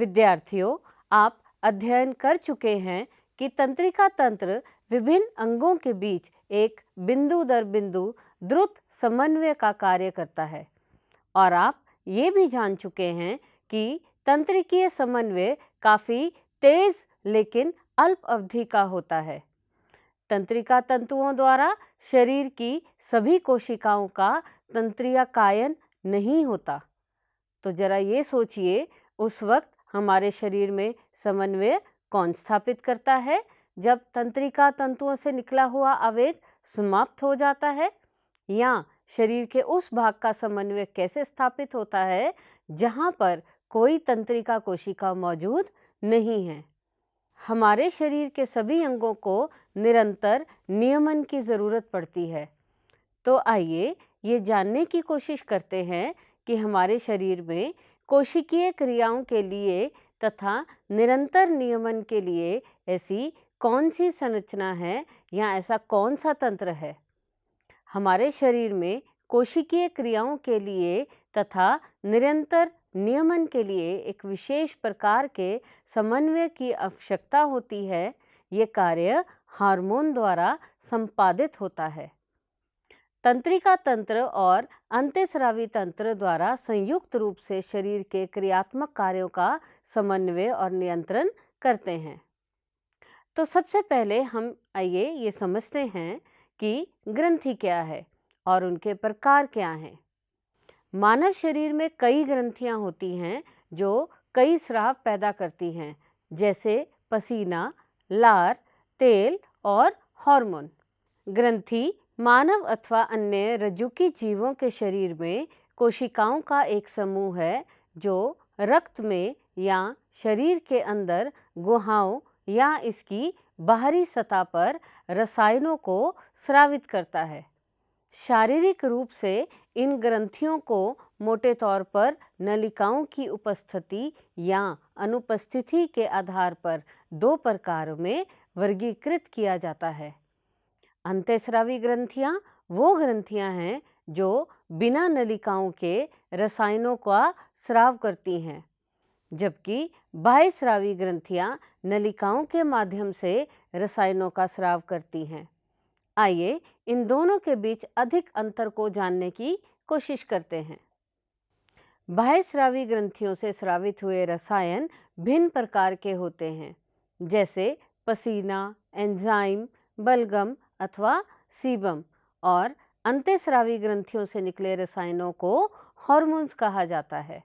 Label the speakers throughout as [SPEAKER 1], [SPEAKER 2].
[SPEAKER 1] विद्यार्थियों, आप अध्ययन कर चुके हैं कि तंत्रिका तंत्र विभिन्न अंगों के बीच एक बिंदु दर बिंदु द्रुत समन्वय का कार्य करता है और आप ये भी जान चुके हैं कि तंत्रिकीय समन्वय काफी तेज लेकिन अल्प अवधि का होता है। तंत्रिका तंतुओं द्वारा शरीर की सभी कोशिकाओं का तंत्रीय कायन नहीं होता। तो जरा ये सोचिए, उस वक्त हमारे शरीर में समन्वय कौन स्थापित करता है जब तंत्रिका तंतुओं से निकला हुआ आवेग समाप्त हो जाता है, या शरीर के उस भाग का समन्वय कैसे स्थापित होता है जहां पर कोई तंत्रिका कोशिका मौजूद नहीं है। हमारे शरीर के सभी अंगों को निरंतर नियमन की जरूरत पड़ती है। तो आइए ये जानने की कोशिश करते हैं कि हमारे शरीर में कोशिकीय क्रियाओं के लिए तथा निरंतर नियमन के लिए ऐसी कौन सी संरचना है या ऐसा कौन सा तंत्र है। हमारे शरीर में कोशिकीय क्रियाओं के लिए तथा निरंतर नियमन के लिए एक विशेष प्रकार के समन्वय की आवश्यकता होती है। ये कार्य हार्मोन द्वारा संपादित होता है। तंत्रिका तंत्र और अंतःस्रावी तंत्र द्वारा संयुक्त रूप से शरीर के क्रियात्मक कार्यों का समन्वय और नियंत्रण करते हैं। तो सबसे पहले हम आइए ये समझते हैं कि ग्रंथि क्या है और उनके प्रकार क्या हैं। मानव शरीर में कई ग्रंथियां होती हैं जो कई स्राव पैदा करती हैं, जैसे पसीना, लार, तेल और हार्मोन। ग्रंथि मानव अथवा अन्य रज्जुकी जीवों के शरीर में कोशिकाओं का एक समूह है जो रक्त में या शरीर के अंदर गुहाओं या इसकी बाहरी सतह पर रसायनों को स्रावित करता है। शारीरिक रूप से इन ग्रंथियों को मोटे तौर पर नलिकाओं की उपस्थिति या अनुपस्थिति के आधार पर दो प्रकारों में वर्गीकृत किया जाता है। अंतःस्रावी ग्रंथियां वो ग्रंथियां हैं जो बिना नलिकाओं के रसायनों का स्राव करती हैं, जबकि बाह्यस्रावी ग्रंथियां नलिकाओं के माध्यम से रसायनों का स्राव करती हैं। आइए इन दोनों के बीच अधिक अंतर को जानने की कोशिश करते हैं। बाह्यस्रावी ग्रंथियों से स्रावित हुए रसायन भिन्न प्रकार के होते हैं, जैसे पसीना, एंजाइम, बलगम अथवा सीबम, और अंतःस्रावी ग्रंथियों से निकले रसायनों को हार्मोन्स कहा जाता है।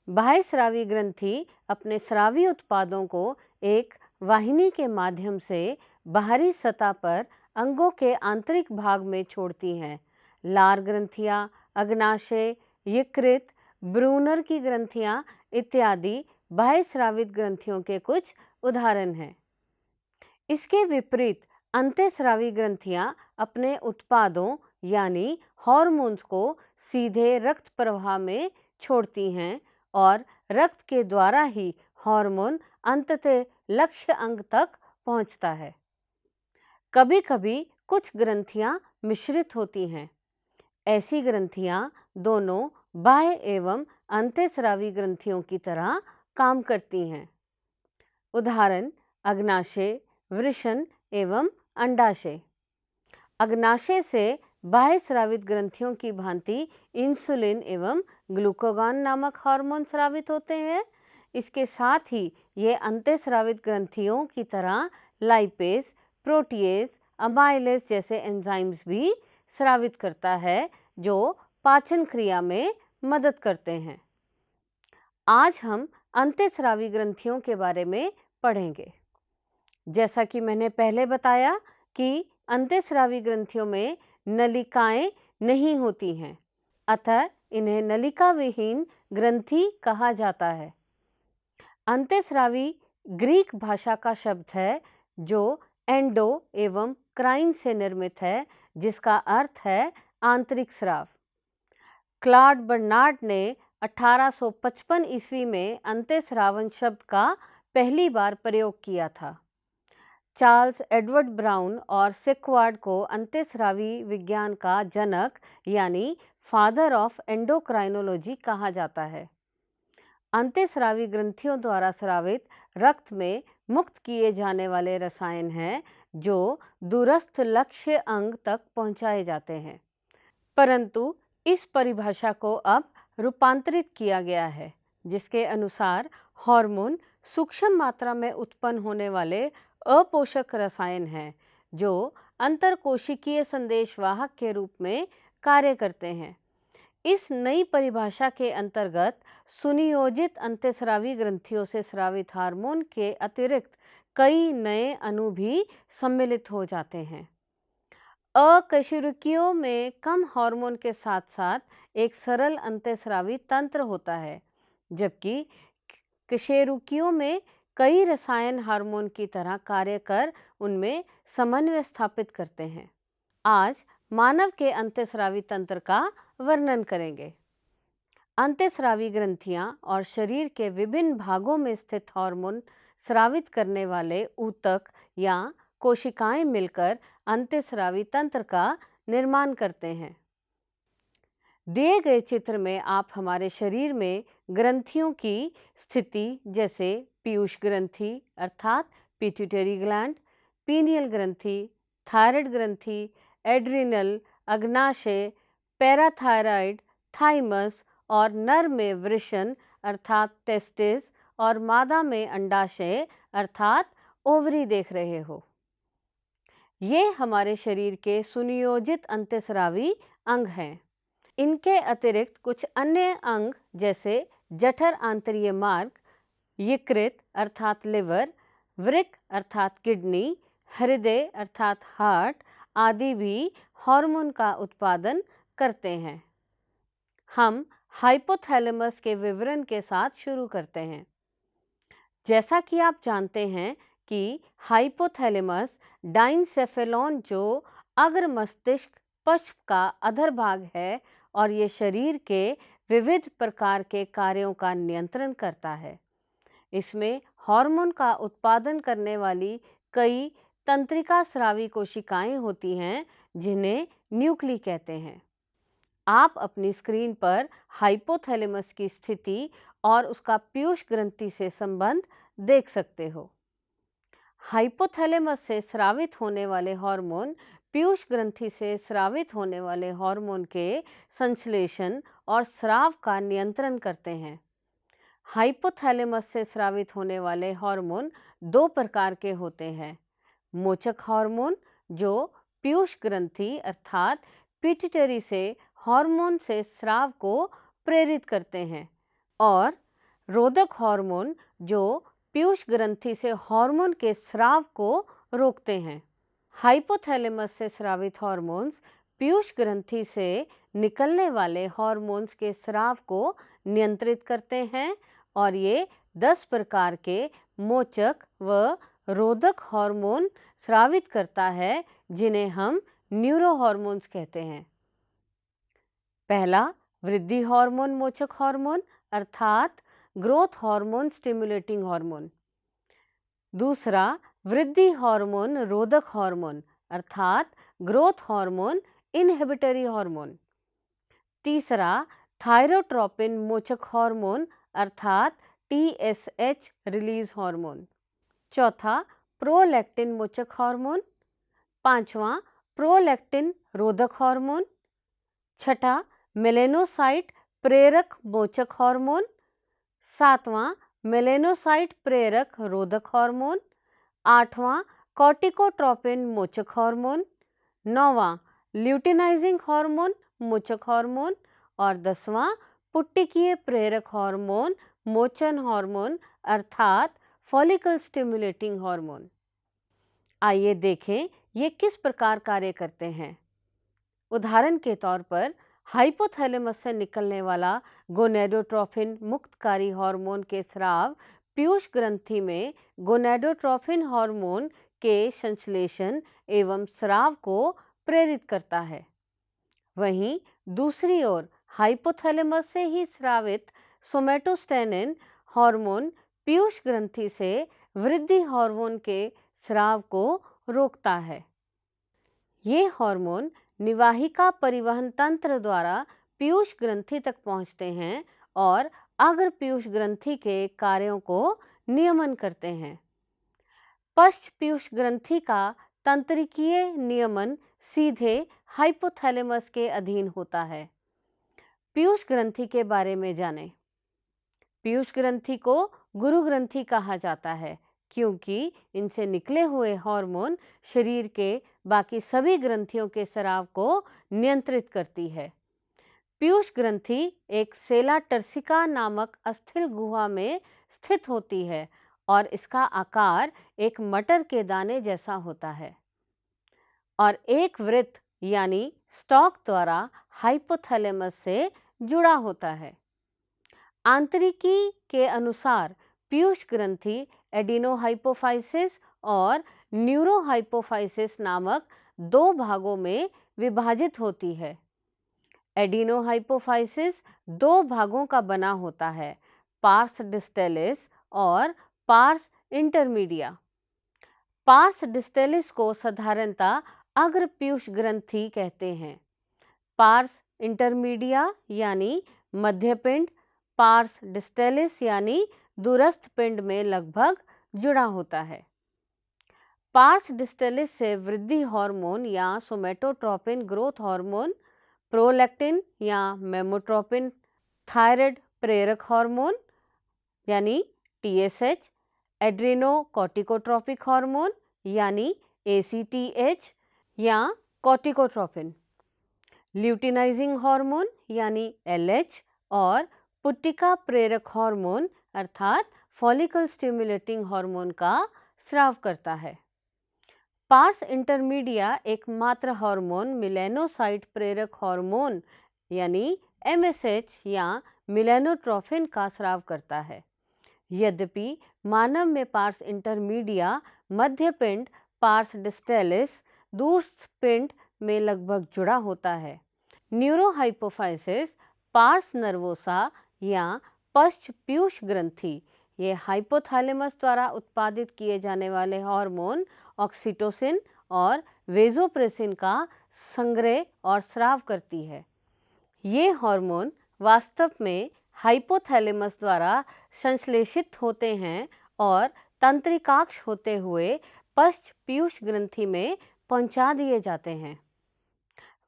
[SPEAKER 1] बाह्यस्रावी ग्रंथि अपने स्रावी उत्पादों को एक वाहिनी के माध्यम से बाहरी सतह पर अंगों के आंतरिक भाग में छोड़ती हैं। लार ग्रंथियां, अग्नाशय, यकृत, ब्रूनर की ग्रंथियां इत्यादि बाह्यस्रावित ग्रंथियों के कुछ उदाहरण हैं। इसके विपरीत अंतःस्रावी ग्रंथियां अपने उत्पादों यानी हार्मोन्स को सीधे रक्त प्रवाह में छोड़ती हैं और रक्त के द्वारा ही हार्मोन अंततः लक्ष्य अंग तक पहुंचता है। कभी कभी कुछ ग्रंथियां मिश्रित होती हैं। ऐसी ग्रंथियां दोनों बाह्य एवं अंतःस्रावी ग्रंथियों की तरह काम करती हैं। उदाहरण अग्नाशय, वृषण एवं अंडाशय। अग्नाशय से बाह्य स्रावित ग्रंथियों की भांति इंसुलिन एवं ग्लूकागॉन नामक हार्मोन स्रावित होते हैं। इसके साथ ही ये अंतःस्रावित ग्रंथियों की तरह लाइपेज, प्रोटीएज, अमाइलेज जैसे एंजाइम्स भी स्रावित करता है जो पाचन क्रिया में मदद करते हैं। आज हम अंतःस्रावी ग्रंथियों के बारे में पढ़ेंगे। जैसा कि मैंने पहले बताया कि अंतःस्रावी ग्रंथियों में नलिकाएं नहीं होती हैं, अतः इन्हें नलिका विहीन ग्रंथि कहा जाता है। अंतःस्रावी ग्रीक भाषा का शब्द है जो एंडो एवं क्राइन से निर्मित है, जिसका अर्थ है आंतरिक स्राव। क्लॉड बर्नार्ड ने 1855 ईस्वी में अंतःस्रावन शब्द का पहली बार प्रयोग किया था। चार्ल्स एडवर्ड ब्राउन और सेक्वार्ड को अंतःस्रावी विज्ञान का जनक यानी फादर ऑफ एंडोक्राइनोलॉजी कहा जाता है। अंतःस्रावी ग्रंथियों द्वारा स्रावित रक्त में मुक्त किए जाने वाले रसायन हैं जो दूरस्थ लक्ष्य अंग तक पहुंचाए जाते हैं। परंतु इस परिभाषा को अब रूपांतरित किया गया है, जिसके अनुसार हार्मोन सूक्ष्म मात्रा में उत्पन्न होने वाले अपोषक रसायन हैं जो अंतरकोशिकीय संदेशवाहक के रूप में कार्य करते हैं। इस नई परिभाषा के अंतर्गत सुनियोजित अंतःस्रावी ग्रंथियों से स्रावित हार्मोन के अतिरिक्त कई नए अणु भी सम्मिलित हो जाते हैं। अकशेरुकियों में कम हार्मोन के साथ साथ एक सरल अंतःस्रावी तंत्र होता है, जबकि कशेरुकियों में कई रसायन हार्मोन की तरह कार्य कर उनमें समन्वय स्थापित करते हैं। आज मानव के अंतःस्रावी तंत्र का वर्णन करेंगे। अंतःस्रावी ग्रंथियां और शरीर के विभिन्न भागों में स्थित हार्मोन स्रावित करने वाले ऊतक या कोशिकाएं मिलकर अंतःस्रावी तंत्र का निर्माण करते हैं। दिए गए चित्र में आप हमारे शरीर में ग्रंथियों की स्थिति जैसे पीयूष ग्रंथि अर्थात पिट्यूटरी ग्लैंड, पीनियल ग्रंथि, थायराइड ग्रंथि, एड्रिनल, अग्नाशय, पैराथायराइड, थाइमस और नर में वृषण अर्थात टेस्टिस और मादा में अंडाशय अर्थात ओवरी देख रहे हो। ये हमारे शरीर के सुनियोजित अंतःस्रावी अंग हैं। इनके अतिरिक्त कुछ अन्य अंग जैसे जठर आंतरीय मार्ग, यकृत अर्थात लिवर, वृक्क अर्थात किडनी, हृदय अर्थात हार्ट आदि भी हार्मोन का उत्पादन करते हैं। हम हाइपोथैलेमस के विवरण के साथ शुरू करते हैं। जैसा कि आप जानते हैं कि हाइपोथैलेमस डाइनसेफेलॉन जो अग्र मस्तिष्क पश्च का अधर भाग है और ये शरीर के विविध प्रकार के कार्यों का नियंत्रण करता है। इसमें हार्मोन का उत्पादन करने वाली कई तंत्रिका स्रावी कोशिकाएं होती हैं जिन्हें न्यूक्ली कहते हैं। आप अपनी स्क्रीन पर हाइपोथैलेमस की स्थिति और उसका पीयूष ग्रंथि से संबंध देख सकते हो। हाइपोथैलेमस से स्रावित होने वाले हार्मोन पीयूष ग्रंथि से स्रावित होने वाले हार्मोन के संश्लेषण और स्राव का नियंत्रण करते हैं। हाइपोथैलेमस से स्रावित होने वाले हार्मोन दो प्रकार के होते हैं, मोचक हार्मोन जो पीयूष ग्रंथि अर्थात पिट्यूटरी से हार्मोन से स्राव को प्रेरित करते हैं, और रोधक हार्मोन जो पीयूष ग्रंथि से हार्मोन के स्राव को रोकते हैं। हाइपोथैलेमस से स्रावित हार्मोन्स पीयूष ग्रंथि से निकलने वाले हार्मोन्स के स्राव को नियंत्रित करते हैं और ये 10 प्रकार के मोचक व रोधक हार्मोन स्रावित करता है जिन्हें हम न्यूरोहार्मोन्स कहते हैं। पहला वृद्धि हार्मोन मोचक हार्मोन अर्थात ग्रोथ हार्मोन स्टिमुलेटिंग हार्मोन। दूसरा वृद्धि हार्मोन रोधक हार्मोन अर्थात ग्रोथ हार्मोन इनहिबिटरी हार्मोन। तीसरा थायरोट्रोपिन मोचक हार्मोन अर्थात TSH रिलीज हार्मोन। चौथा प्रोलैक्टिन मोचक हार्मोन। पांचवा प्रोलैक्टिन रोधक हार्मोन। छठा मेलेनोसाइट प्रेरक मोचक हार्मोन। सातवां मेलेनोसाइट प्रेरक रोधक हार्मोन। आठवां कॉर्टिकोट्रोपिन मोचक हार्मोन। नौवां ल्यूटिनाइजिंग हार्मोन मोचक हार्मोन और 10वां पुट्टिकीय प्रेरक हार्मोन मोचन हार्मोन अर्थात फॉलिकल स्टिमुलेटिंग हार्मोन। आइए देखें ये किस प्रकार कार्य करते हैं। उदाहरण के तौर पर हाइपोथैलेमस से निकलने वाला गोनेडोट्रोफिन मुक्तकारी हार्मोन के स्राव पीयूष ग्रंथि में गोनेडोट्रोफिन हार्मोन के संश्लेषण एवं स्राव को प्रेरित करता है। वहीं दूसरी ओर हाइपोथैलेमस से ही स्रावित सोमेटोस्टेनिन हार्मोन पीयूष ग्रंथि से वृद्धि हार्मोन के स्राव को रोकता है। ये हार्मोन निवाहिका परिवहन तंत्र द्वारा पीयूष ग्रंथि तक पहुंचते हैं और अग्रपीयूष ग्रंथि के कार्यों को नियमन करते हैं। पश्चपीयूष ग्रंथि का तंत्रिकीय नियमन सीधे हाइपोथैलेमस के अधीन होता है। पीयूष ग्रंथि के बारे में जानें। पीयूष ग्रंथि को गुरु ग्रंथि कहा जाता है क्योंकि इनसे निकले हुए हार्मोन शरीर के बाकी सभी ग्रंथियों के स्राव को नियंत्रित करती है। पीयूष ग्रंथि एक सेला टर्सिका नामक अस्थिर गुहा में स्थित होती है और इसका आकार एक मटर के दाने जैसा होता है और एक वृत्त यानी स्टॉक द्वारा हाइपोथैलेमस से जुड़ा होता है। आंतरिकी के अनुसार पीयूष ग्रंथि एडिनोहाइपोफाइसिस और न्यूरोहाइपोफाइसिस नामक दो भागों में विभाजित होती है। एडिनोहाइपोफाइसिस दो भागों का बना होता है, पार्स डिस्टेलिस और पार्स इंटरमीडिया। पार्स डिस्टेलिस को साधारणतः अग्रपीयूष ग्रंथि कहते हैं। पार्स इंटरमीडिया यानी मध्यपिंड पार्स डिस्टेलिस यानी दूरस्थ पिंड में लगभग जुड़ा होता है। पार्स डिस्टेलिस से वृद्धि हार्मोन या सोमेटोट्रोपिन ग्रोथ हार्मोन, प्रोलैक्टिन या मेमोट्रोपिन, थायराइड प्रेरक हार्मोन यानी TSH, एड्रेनोकॉर्टिकोट्रोपिक हार्मोन यानी ACTH या कॉर्टिकोट्रोपिन, ल्यूटिनाइजिंग हार्मोन यानी LH और पुट्टिका प्रेरक हार्मोन अर्थात फॉलिकल स्टिमुलेटिंग हार्मोन का स्राव करता है। पार्स इंटरमीडिया एकमात्र हार्मोन मिलेनोसाइट प्रेरक हार्मोन यानी MSH या मिलेनोट्रोफिन का स्राव करता है। यद्यपि मानव में पार्स इंटरमीडिया मध्यपिंड पार्स डिस्टेलिस दूरस्थ पिंड में लगभग जुड़ा होता है। न्यूरोहाइपोफाइसिस पार्स नर्वोसा या पश्चपीयूष ग्रंथि ये हाइपोथैलेमस द्वारा उत्पादित किए जाने वाले हार्मोन ऑक्सीटोसिन और वेसोप्रेसिन का संग्रह और स्राव करती है। ये हार्मोन वास्तव में हाइपोथैलेमस द्वारा संश्लेषित होते हैं और तंत्रिकाक्ष होते हुए पश्चपीयूष ग्रंथि में पहुंचा दिए जाते हैं।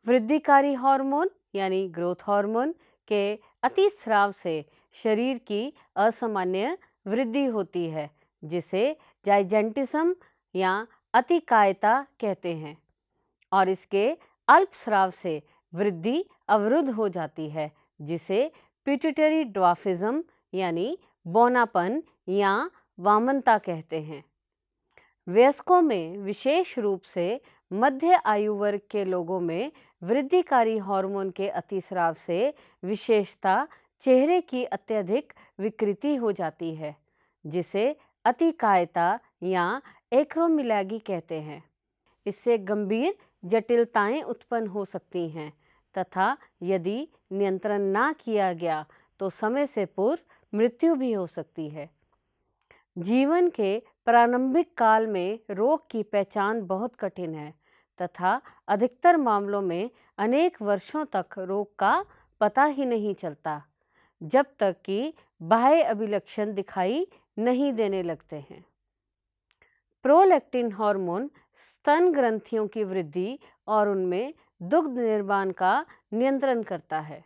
[SPEAKER 1] वृद्धिकारी हार्मोन यानी ग्रोथ हार्मोन के अतिस्राव से शरीर की असामान्य वृद्धि होती है जिसे जाइजेंटिज्म या अतिकायता कहते हैं और इसके अल्पस्राव से वृद्धि अवरुद्ध हो जाती है जिसे पिट्यूटरी ड्वार्फिज्म यानी बौनापन या वामनता कहते हैं। वयस्कों में विशेष रूप से मध्य आयु वर्ग के लोगों में वृद्धिकारी हार्मोन के अतिस्राव से विशेषता चेहरे की अत्यधिक विकृति हो जाती है जिसे अतिकायता या एक्रोमिलैगी कहते हैं। इससे गंभीर जटिलताएं उत्पन्न हो सकती हैं तथा यदि नियंत्रण ना किया गया तो समय से पूर्व मृत्यु भी हो सकती है। जीवन के प्रारंभिक काल में रोग की पहचान बहुत कठिन है तथा अधिकतर मामलों में अनेक वर्षों तक रोग का पता ही नहीं चलता जब तक कि बाह्य अभिलक्षण दिखाई नहीं देने लगते हैं। प्रोलैक्टिन हार्मोन स्तन ग्रंथियों की वृद्धि और उनमें दुग्ध निर्माण का नियंत्रण करता है।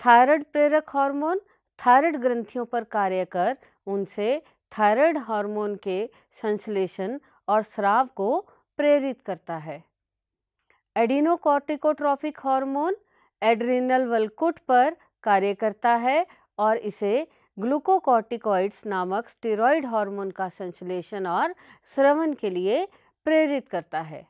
[SPEAKER 1] थायराइड प्रेरक हार्मोन थायराइड ग्रंथियों पर कार्य कर उनसे थायराइड हार्मोन के संश्लेषण और स्राव को प्रेरित करता है। एडिनोकॉर्टिकोट्रोपिक हार्मोन एड्रिनल वल्कुट पर कार्य करता है और इसे ग्लूकोकॉर्टिकॉइड्स नामक स्टेरॉयड हार्मोन का संश्लेषण और स्रवण के लिए प्रेरित करता है।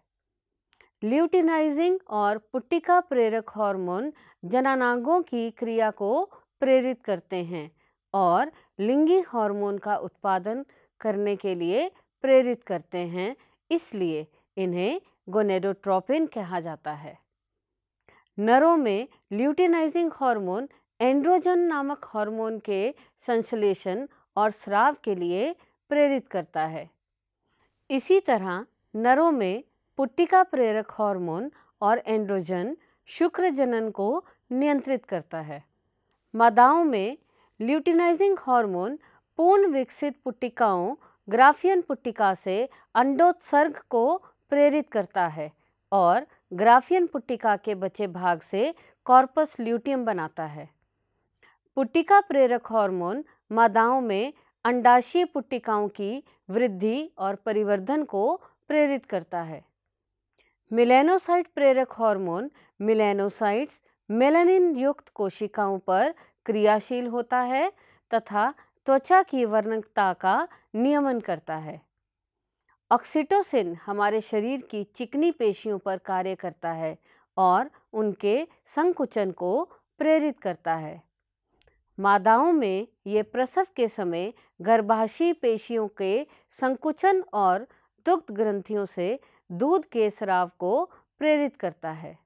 [SPEAKER 1] ल्यूटिनाइजिंग और पुट्टिका प्रेरक हार्मोन जननांगों की क्रिया को प्रेरित करते हैं और लिंगी हार्मोन का उत्पादन करने के लिए प्रेरित करते हैं, इसलिए इन्हें गोनेडोट्रोपिन कहा जाता है। नरों में ल्यूटिनाइजिंग हार्मोन एंड्रोजन नामक हार्मोन के संश्लेषण और स्राव के लिए प्रेरित करता है। इसी तरह नरों में पुट्टिका प्रेरक हार्मोन और एंड्रोजन शुक्र जनन को नियंत्रित करता है। मादाओं में ल्यूटिनाइजिंग हार्मोन पूर्ण विकसित पुट्टिकाओं ग्राफियन पुट्टिका से अंडोत्सर्ग को प्रेरित करता है और ग्राफियन पुट्टिका के बचे भाग से कॉर्पस ल्यूटियम बनाता है। पुट्टिका प्रेरक हार्मोन मादाओं में अंडाशयी पुट्टिकाओं की वृद्धि और परिवर्धन को प्रेरित करता है। मेलानोसाइट प्रेरक हार्मोन मेलानोसाइट्स मेलानिन युक्त कोशिकाओं पर क्रियाशील होता है तथा त्वचा की वर्णकता का नियमन करता है। ऑक्सीटोसिन हमारे शरीर की चिकनी पेशियों पर कार्य करता है और उनके संकुचन को प्रेरित करता है। मादाओं में ये प्रसव के समय गर्भाशयी पेशियों के संकुचन और दुग्ध ग्रंथियों से दूध के स्राव को प्रेरित करता है।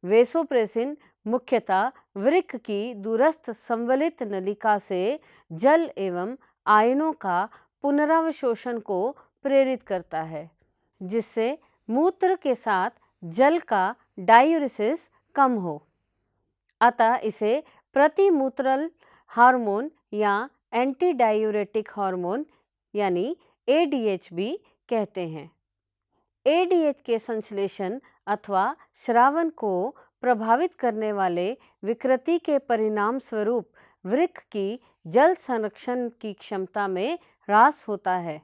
[SPEAKER 1] वेसोप्रेसिन मुख्यतः वृक्क की दूरस्थ संवलित नलिका से जल एवं आयनों का पुनरावशोषण को प्रेरित करता है, जिससे मूत्र के साथ जल का डायूरेसिस कम हो। अतः इसे प्रतिमूत्रल हार्मोन या एंटी डायूरेटिक हार्मोन यानी ADH भी कहते हैं। ADH के संश्लेषण अथवा श्रावण को प्रभावित करने वाले विकृति के परिणाम स्वरूप वृक्क की जल संरक्षण की क्षमता में ह्रास होता है।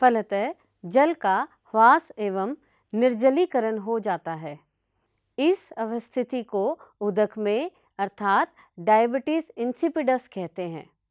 [SPEAKER 1] फलतः जल का ह्रास एवं निर्जलीकरण हो जाता है। इस अवस्थिति को उदक में अर्थात डायबिटीज इंसिपिडस कहते हैं।